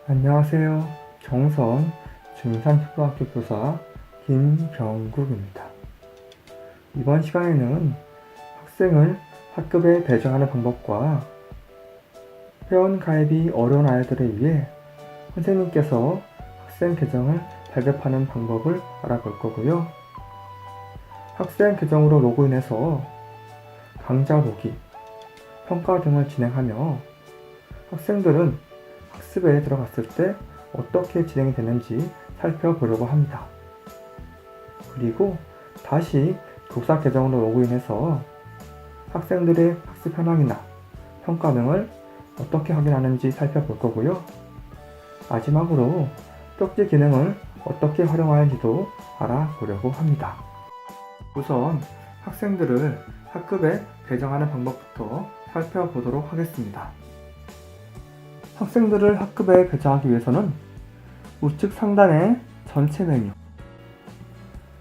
안녕하세요. 경선 중산초등학교 교사 김병국입니다. 이번 시간에는 학생을 학급에 배정하는 방법과 회원 가입이 어려운 아이들을 위해 선생님께서 학생 계정을 발급하는 방법을 알아볼 거고요. 학생 계정으로 로그인해서 강좌 보기, 평가 등을 진행하며 학생들은 학습에 들어갔을 때 어떻게 진행이 되는지 살펴보려고 합니다. 그리고 다시 교사 계정으로 로그인해서 학생들의 학습 현황이나 평가 등을 어떻게 확인하는지 살펴볼 거고요. 마지막으로 쪽지 기능을 어떻게 활용하는지도 알아보려고 합니다. 우선 학생들을 학급에 배정하는 방법부터 살펴보도록 하겠습니다. 학생들을 학급에 배정하기 위해서는 우측 상단의 전체 메뉴,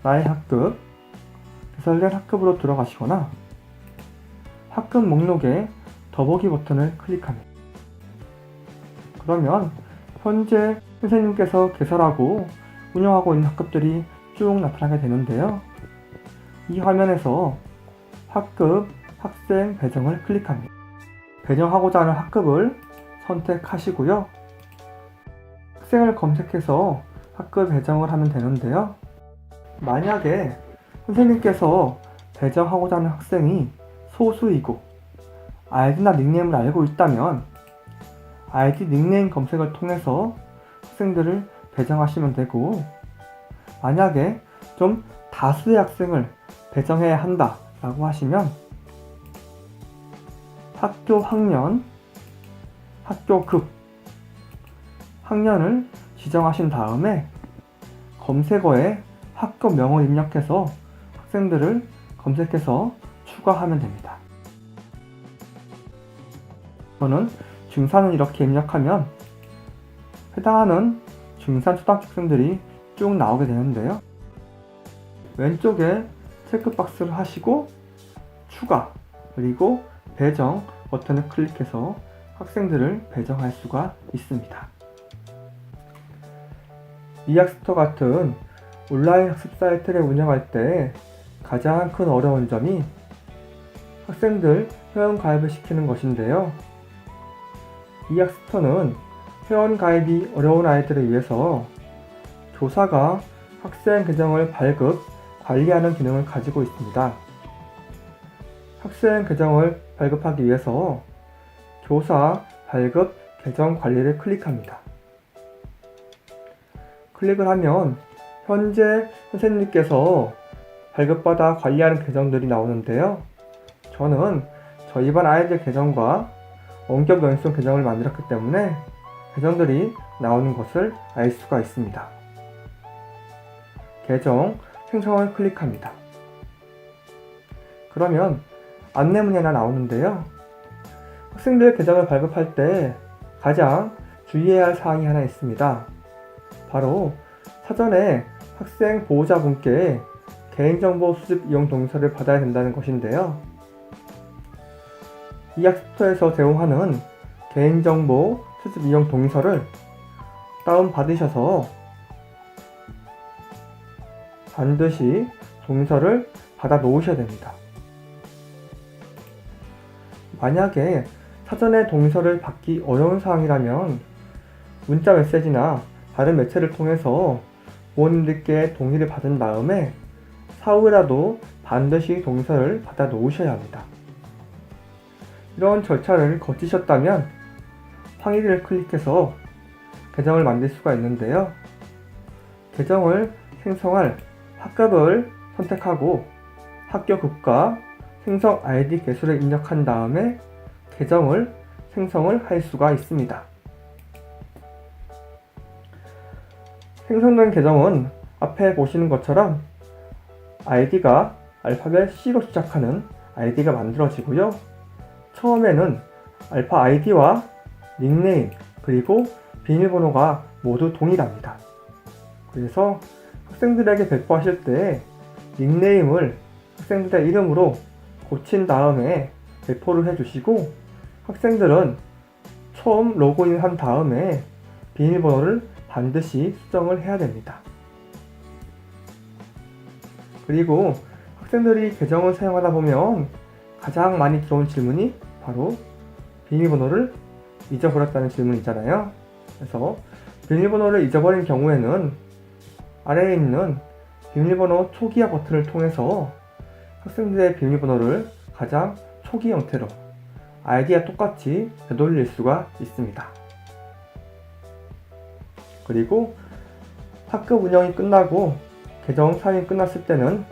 나의 학급, 개설된 학급으로 들어가시거나 학급 목록에 더보기 버튼을 클릭합니다. 그러면 현재 선생님께서 개설하고 운영하고 있는 학급들이 쭉 나타나게 되는데요. 이 화면에서 학급, 학생 배정을 클릭합니다. 배정하고자 하는 학급을 선택하시고요. 학생을 검색해서 학급 배정을 하면 되는데요. 만약에 선생님께서 배정하고자 하는 학생이 소수이고 아이디나 닉네임을 알고 있다면 아이디 닉네임 검색을 통해서 학생들을 배정하시면 되고, 만약에 좀 다수의 학생을 배정해야 한다 라고 하시면 학교 학년, 학교급, 학년을 지정하신 다음에 검색어에 학급명을 입력해서 학생들을 검색해서 추가하면 됩니다. 저는 중3을 이렇게 입력하면 해당하는 중3 초등학생들이 쭉 나오게 되는데요. 왼쪽에 체크박스를 하시고 추가 그리고 배정 버튼을 클릭해서 학생들을 배정할 수가 있습니다. 이학스터 같은 온라인 학습 사이트를 운영할 때 가장 큰 어려운 점이 학생들 회원 가입을 시키는 것인데요. 이학스터는 회원 가입이 어려운 아이들을 위해서 교사가 학생 계정을 발급, 관리하는 기능을 가지고 있습니다. 학생 계정을 발급하기 위해서 교사 발급 계정 관리를 클릭합니다. 클릭을 하면 현재 선생님께서 발급받아 관리하는 계정들이 나오는데요. 저는 저희 반 아이들 계정과 원격 연수용 계정을 만들었기 때문에 계정들이 나오는 것을 알 수가 있습니다. 계정 생성을 클릭합니다. 그러면 안내문이 하나 나오는데요. 학생들 계정을 발급할 때 가장 주의해야 할 사항이 하나 있습니다. 바로 사전에 학생 보호자분께 개인정보 수집 이용 동의서를 받아야 된다는 것인데요. 이학스터에서 제공하는 개인정보 수집 이용 동의서를 다운받으셔서 반드시 동의서를 받아 놓으셔야 됩니다. 만약에 사전에 동의서를 받기 어려운 사항이라면 문자 메시지나 다른 매체를 통해서 부모님들께 동의를 받은 다음에 사후에라도 반드시 동의서를 받아 놓으셔야 합니다. 이런 절차를 거치셨다면 상위를 클릭해서 계정을 만들 수가 있는데요. 계정을 생성할 학급을 선택하고 학교급과 생성 아이디 개수를 입력한 다음에 계정을 생성을 할 수가 있습니다. 생성된 계정은 앞에 보시는 것처럼 아이디가 알파벳 C로 시작하는 아이디가 만들어지고요. 처음에는 알파 아이디와 닉네임 그리고 비밀번호가 모두 동일합니다. 그래서 학생들에게 배포하실 때 닉네임을 학생들의 이름으로 고친 다음에 배포를 해주시고, 학생들은 처음 로그인한 다음에 비밀번호를 반드시 수정을 해야 됩니다. 그리고 학생들이 계정을 사용하다 보면 가장 많이 들어온 질문이 바로 비밀번호를 잊어버렸다는 질문이잖아요. 그래서 비밀번호를 잊어버린 경우에는 아래에 있는 비밀번호 초기화 버튼을 통해서 학생들의 비밀번호를 가장 초기 형태로 아이디와 똑같이 되돌릴 수가 있습니다. 그리고 학급 운영이 끝나고 계정 사용이 끝났을 때는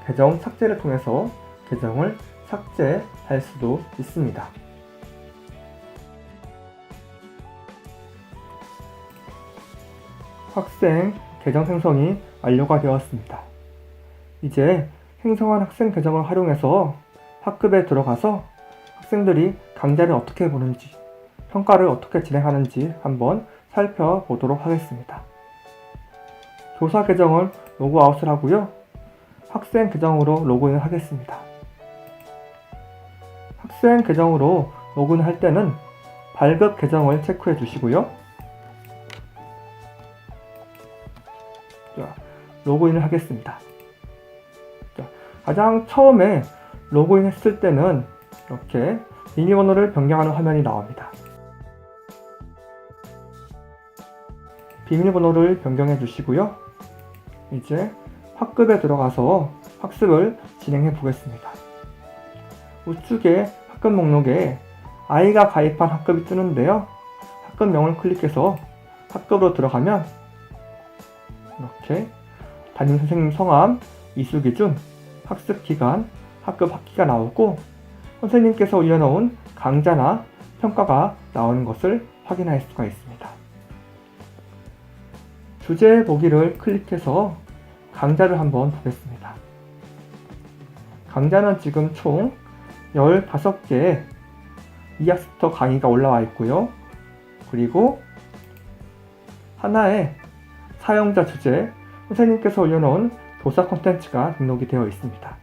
계정 삭제를 통해서 계정을 삭제할 수도 있습니다. 학생 계정 생성이 완료가 되었습니다. 이제 생성한 학생 계정을 활용해서 학급에 들어가서 학생들이 강좌를 어떻게 보는지, 평가를 어떻게 진행하는지 한번 살펴보도록 하겠습니다. 교사 계정을 로그아웃을 하고요. 학생 계정으로 로그인을 하겠습니다. 학생 계정으로 로그인할 때는 발급 계정을 체크해 주시고요. 자, 로그인을 하겠습니다. 자, 가장 처음에 로그인 했을 때는 이렇게 비밀번호를 변경하는 화면이 나옵니다. 비밀번호를 변경해 주시고요. 이제 학급에 들어가서 학습을 진행해 보겠습니다. 우측에 학급 목록에 아이가 가입한 학급이 뜨는데요. 학급명을 클릭해서 학급으로 들어가면 이렇게 담임 선생님 성함, 이수기준, 학습기간, 학급 학기가 나오고 선생님께서 올려놓은 강좌나 평가가 나오는 것을 확인할 수가 있습니다. 주제 보기를 클릭해서 강좌를 한번 보겠습니다. 강좌는 지금 총 15개의 이학습터 강의가 올라와 있고요. 그리고 하나의 사용자 주제, 선생님께서 올려놓은 교사 콘텐츠가 등록이 되어 있습니다.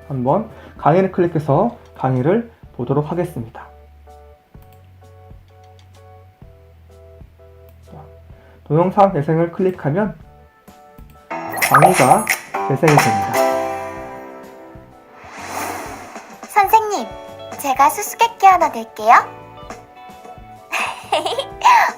한번 강의를 클릭해서 강의를 보도록 하겠습니다. 동영상 재생을 클릭하면 강의가 재생이 됩니다. 선생님, 제가 수수께끼 하나 낼게요.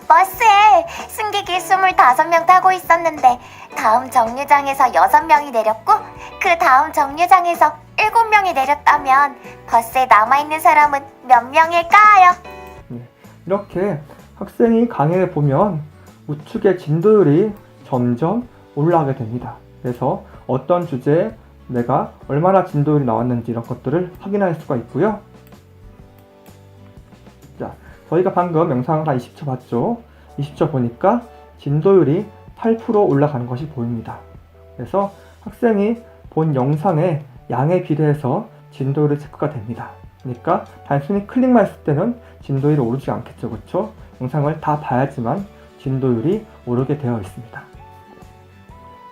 버스에 승객이 25명 타고 있었는데 다음 정류장에서 6명이 내렸고 그 다음 정류장에서 7명이 내렸다면 버스에 남아있는 사람은 몇 명일까요? 이렇게 학생이 강의를 보면 우측의 진도율이 점점 올라가게 됩니다. 그래서 어떤 주제에 내가 얼마나 진도율이 나왔는지 이런 것들을 확인할 수가 있고요. 자, 저희가 방금 영상을 한 20초 봤죠? 20초 보니까 진도율이 8% 올라가는 것이 보입니다. 그래서 학생이 본 영상의 양에 비례해서 진도율이 체크가 됩니다. 그러니까 단순히 클릭만 했을 때는 진도율이 오르지 않겠죠, 그렇죠? 영상을 다 봐야지만 진도율이 오르게 되어 있습니다.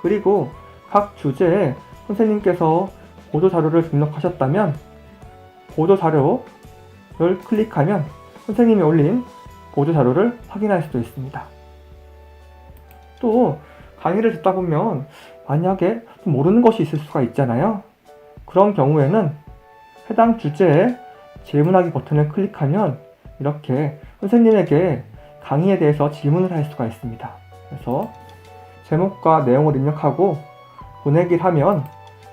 그리고 각 주제에 선생님께서 보도자료를 등록하셨다면 보도자료를 클릭하면 선생님이 올린 보도자료를 확인할 수도 있습니다. 또 강의를 듣다 보면 만약에 모르는 것이 있을 수가 있잖아요. 그런 경우에는 해당 주제에 질문하기 버튼을 클릭하면 이렇게 선생님에게 강의에 대해서 질문을 할 수가 있습니다. 그래서 제목과 내용을 입력하고 보내기를 하면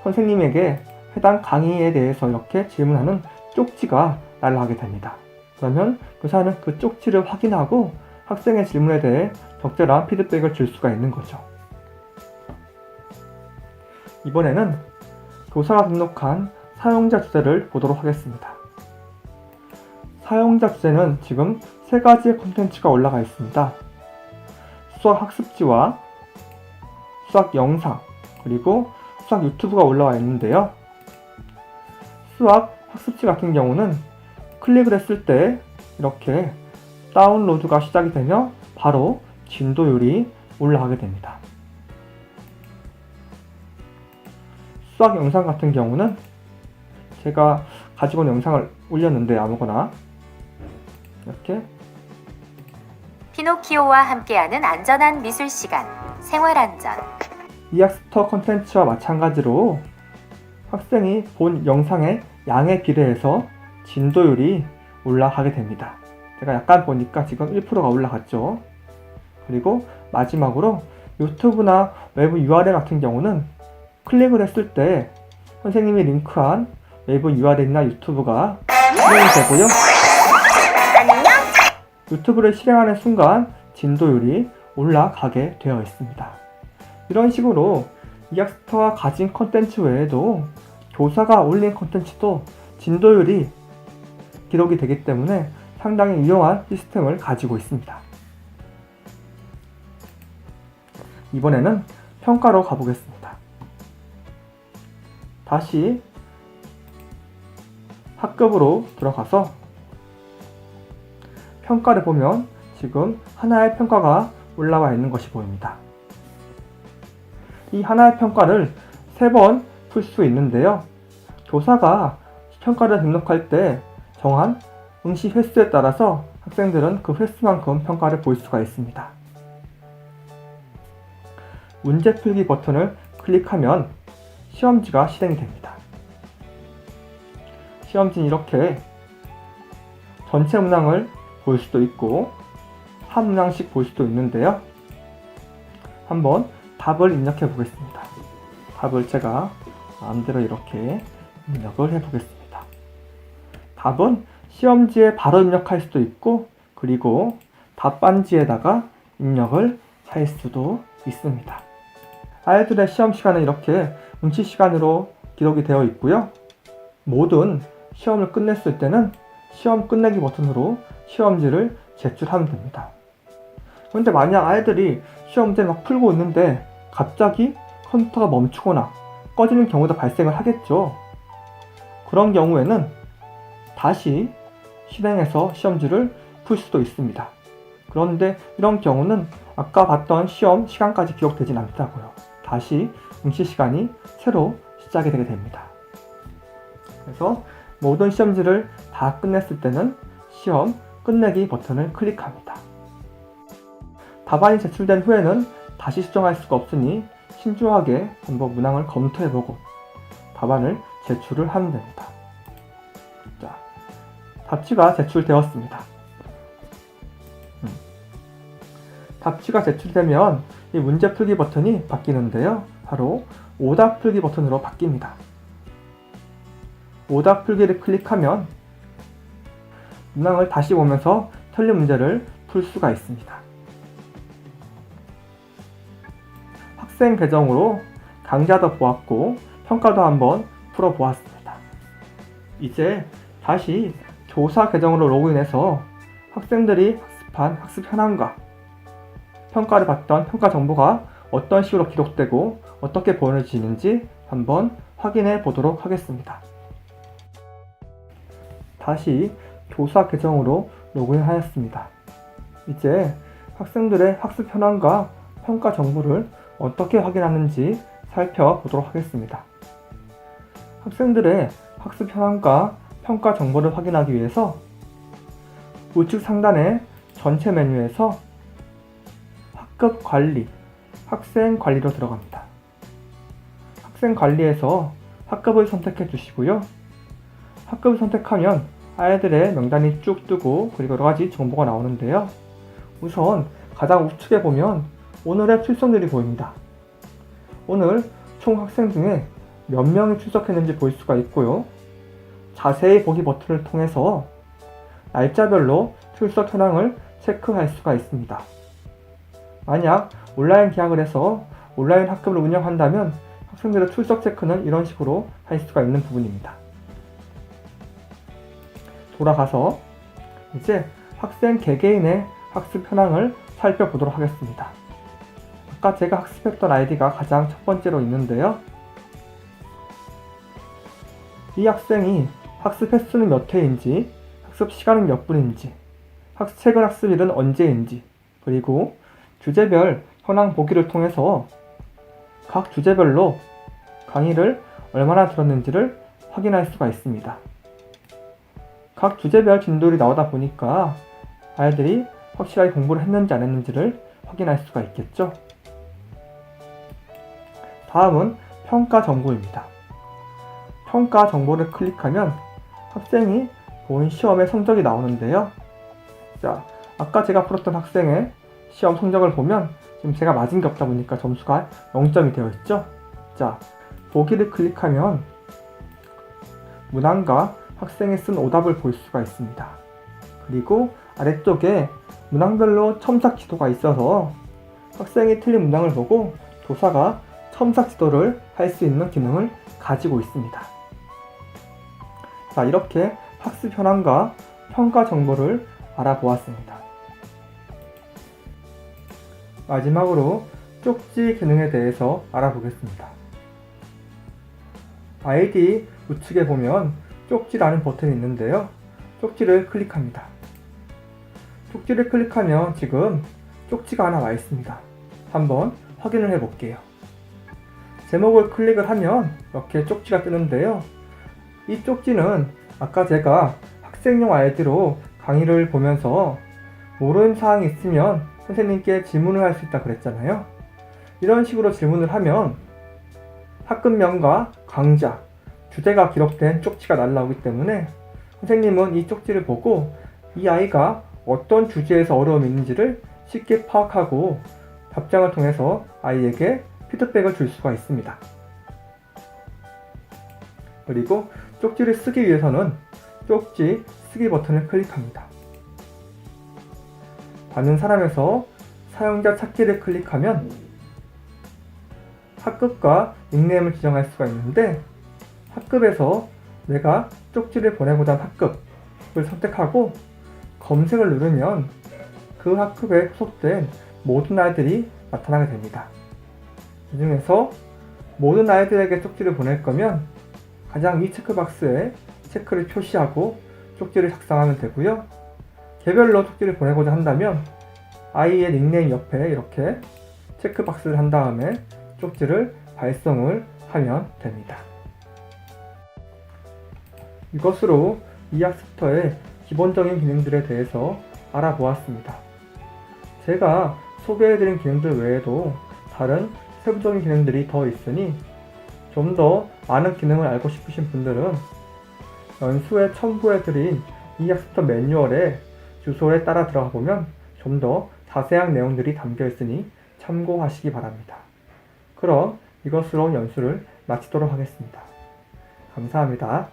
선생님에게 해당 강의에 대해서 이렇게 질문하는 쪽지가 날아가게 됩니다. 그러면 교사는 그 쪽지를 확인하고 학생의 질문에 대해 적절한 피드백을 줄 수가 있는 거죠. 이번에는 교사가 등록한 사용자 주제를 보도록 하겠습니다. 사용자 주제는 지금 3가지의 콘텐츠가 올라가 있습니다. 수학 학습지와 수학 영상, 그리고 수학 유튜브가 올라와 있는데요. 수학 학습지 같은 경우는 클릭을 했을 때 이렇게 다운로드가 시작이 되며 바로 진도율이 올라가게 됩니다. 수학 영상 같은 경우는 제가 가지고 온 영상을 올렸는데 아무거나 이렇게 피노키오와 함께하는 안전한 미술 시간, 생활안전. 이학스터 콘텐츠와 마찬가지로 학생이 본 영상의 양에 비례해서 진도율이 올라가게 됩니다. 제가 약간 보니까 지금 1%가 올라갔죠. 그리고 마지막으로 유튜브나 외부 URL 같은 경우는 클릭을 했을 때 선생님이 링크한 외부 URL이나 유튜브가 실행이 되고요. 안녕. 유튜브를 실행하는 순간 진도율이 올라가게 되어 있습니다. 이런 식으로 이학스터가 가진 콘텐츠 외에도 교사가 올린 콘텐츠도 진도율이 기록이 되기 때문에 상당히 유용한 시스템을 가지고 있습니다. 이번에는 평가로 가보겠습니다. 다시 학급으로 들어가서 평가를 보면 지금 하나의 평가가 올라와 있는 것이 보입니다. 이 하나의 평가를 3번 풀 수 있는데요. 교사가 평가를 등록할 때 정한 응시 횟수에 따라서 학생들은 그 횟수만큼 평가를 볼 수가 있습니다. 문제 풀기 버튼을 클릭하면 시험지가 실행이 됩니다. 시험지는 이렇게 전체 문항을 볼 수도 있고 한 문항씩 볼 수도 있는데요. 한번 답을 입력해 보겠습니다. 답을 제가 마음대로 이렇게 입력을 해 보겠습니다. 답은 시험지에 바로 입력할 수도 있고 그리고 답반지에다가 입력을 할 수도 있습니다. 아이들의 시험 시간은 이렇게 응시 시간으로 기록이 되어 있고요. 모든 시험을 끝냈을 때는 시험 끝내기 버튼으로 시험지를 제출하면 됩니다. 그런데 만약 아이들이 시험 문제를 막 풀고 있는데 갑자기 컴퓨터가 멈추거나 꺼지는 경우도 발생을 하겠죠. 그런 경우에는 다시 실행해서 시험지를 풀 수도 있습니다. 그런데 이런 경우는 아까 봤던 시험 시간까지 기록되진 않더라고요. 다시 응시 시간이 새로 시작이 되게 됩니다. 그래서 모든 시험지를 다 끝냈을 때는 시험 끝내기 버튼을 클릭합니다. 답안이 제출된 후에는 다시 수정할 수가 없으니 신중하게 한번 문항을 검토해보고 답안을 제출을 하면 됩니다. 자, 답지가 제출되었습니다. 답지가 제출되면 이 문제 풀기 버튼이 바뀌는데요. 바로 오답 풀기 버튼으로 바뀝니다. 오답 풀기를 클릭하면 문항을 다시 보면서 틀린 문제를 풀 수가 있습니다. 학생 계정으로 강좌도 보았고 평가도 한번 풀어보았습니다. 이제 다시 교사 계정으로 로그인해서 학생들이 학습한 학습 현황과 평가를 받던 평가 정보가 어떤 식으로 기록되고 어떻게 보여지는지 한번 확인해 보도록 하겠습니다. 다시 교사 계정으로 로그인하였습니다. 이제 학생들의 학습 현황과 평가 정보를 어떻게 확인하는지 살펴보도록 하겠습니다. 학생들의 학습 현황과 평가 정보를 확인하기 위해서 우측 상단의 전체 메뉴에서 학급 관리, 학생 관리로 들어갑니다. 학생 관리에서 학급을 선택해 주시고요. 학급을 선택하면 아이들의 명단이 쭉 뜨고 그리고 여러가지 정보가 나오는데요. 우선 가장 우측에 보면 오늘의 출석률이 보입니다. 오늘 총 학생 중에 몇 명이 출석했는지 볼 수가 있고요. 자세히 보기 버튼을 통해서 날짜별로 출석 현황을 체크할 수가 있습니다. 만약 온라인 계약을 해서 온라인 학급을 운영한다면 학생들의 출석 체크는 이런 식으로 할 수가 있는 부분입니다. 돌아가서 이제 학생 개개인의 학습 현황을 살펴보도록 하겠습니다. 아까 제가 학습했던 아이디가 가장 첫 번째로 있는데요. 이 학생이 학습 횟수는 몇 회인지, 학습 시간은 몇 분인지, 최근 학습일은 언제인지, 그리고 주제별 현황 보기를 통해서 각 주제별로 강의를 얼마나 들었는지를 확인할 수가 있습니다. 각 주제별 진도를 나오다 보니까 아이들이 확실하게 공부를 했는지 안 했는지를 확인할 수가 있겠죠. 다음은 평가 정보입니다. 평가 정보를 클릭하면 학생이 본 시험의 성적이 나오는데요. 자, 아까 제가 풀었던 학생의 시험 성적을 보면 지금 제가 맞은 게 없다 보니까 점수가 0점이 되어 있죠. 자, 보기를 클릭하면 문항과 학생이 쓴 오답을 볼 수가 있습니다. 그리고 아래쪽에 문항별로 첨삭 지도가 있어서 학생이 틀린 문항을 보고 교사가 첨삭 지도를 할 수 있는 기능을 가지고 있습니다. 자, 이렇게 학습 현황과 평가 정보를 알아보았습니다. 마지막으로 쪽지 기능에 대해서 알아보겠습니다. 아이디 우측에 보면 쪽지라는 버튼이 있는데요. 쪽지를 클릭합니다. 쪽지를 클릭하면 지금 쪽지가 하나 와 있습니다. 한번 확인을 해 볼게요. 제목을 클릭을 하면 이렇게 쪽지가 뜨는데요. 이 쪽지는 아까 제가 학생용 아이디로 강의를 보면서 모르는 사항이 있으면 선생님께 질문을 할 수 있다 그랬잖아요. 이런 식으로 질문을 하면 학급명과 강좌, 주제가 기록된 쪽지가 날라오기 때문에 선생님은 이 쪽지를 보고 이 아이가 어떤 주제에서 어려움이 있는지를 쉽게 파악하고 답장을 통해서 아이에게 피드백을 줄 수가 있습니다. 그리고 쪽지를 쓰기 위해서는 쪽지 쓰기 버튼을 클릭합니다. 받는 사람에서 사용자 찾기를 클릭하면 학급과 닉네임을 지정할 수가 있는데 학급에서 내가 쪽지를 보내고자 하는 학급을 선택하고 검색을 누르면 그 학급에 소속된 모든 아이들이 나타나게 됩니다. 이 중에서 모든 아이들에게 쪽지를 보낼 거면 가장 위 체크박스에 체크를 표시하고 쪽지를 작성하면 되고요. 개별로 쪽지를 보내고자 한다면 아이의 닉네임 옆에 이렇게 체크박스를 한 다음에 쪽지를 발송을 하면 됩니다. 이것으로 이 학습터의 기본적인 기능들에 대해서 알아보았습니다. 제가 소개해드린 기능들 외에도 다른 세부적인 기능들이 더 있으니 좀 더 많은 기능을 알고 싶으신 분들은 연수에 첨부해드린 이 학습터 매뉴얼의 주소에 따라 들어가 보면 좀 더 자세한 내용들이 담겨 있으니 참고하시기 바랍니다. 그럼 이것으로 연수를 마치도록 하겠습니다. 감사합니다.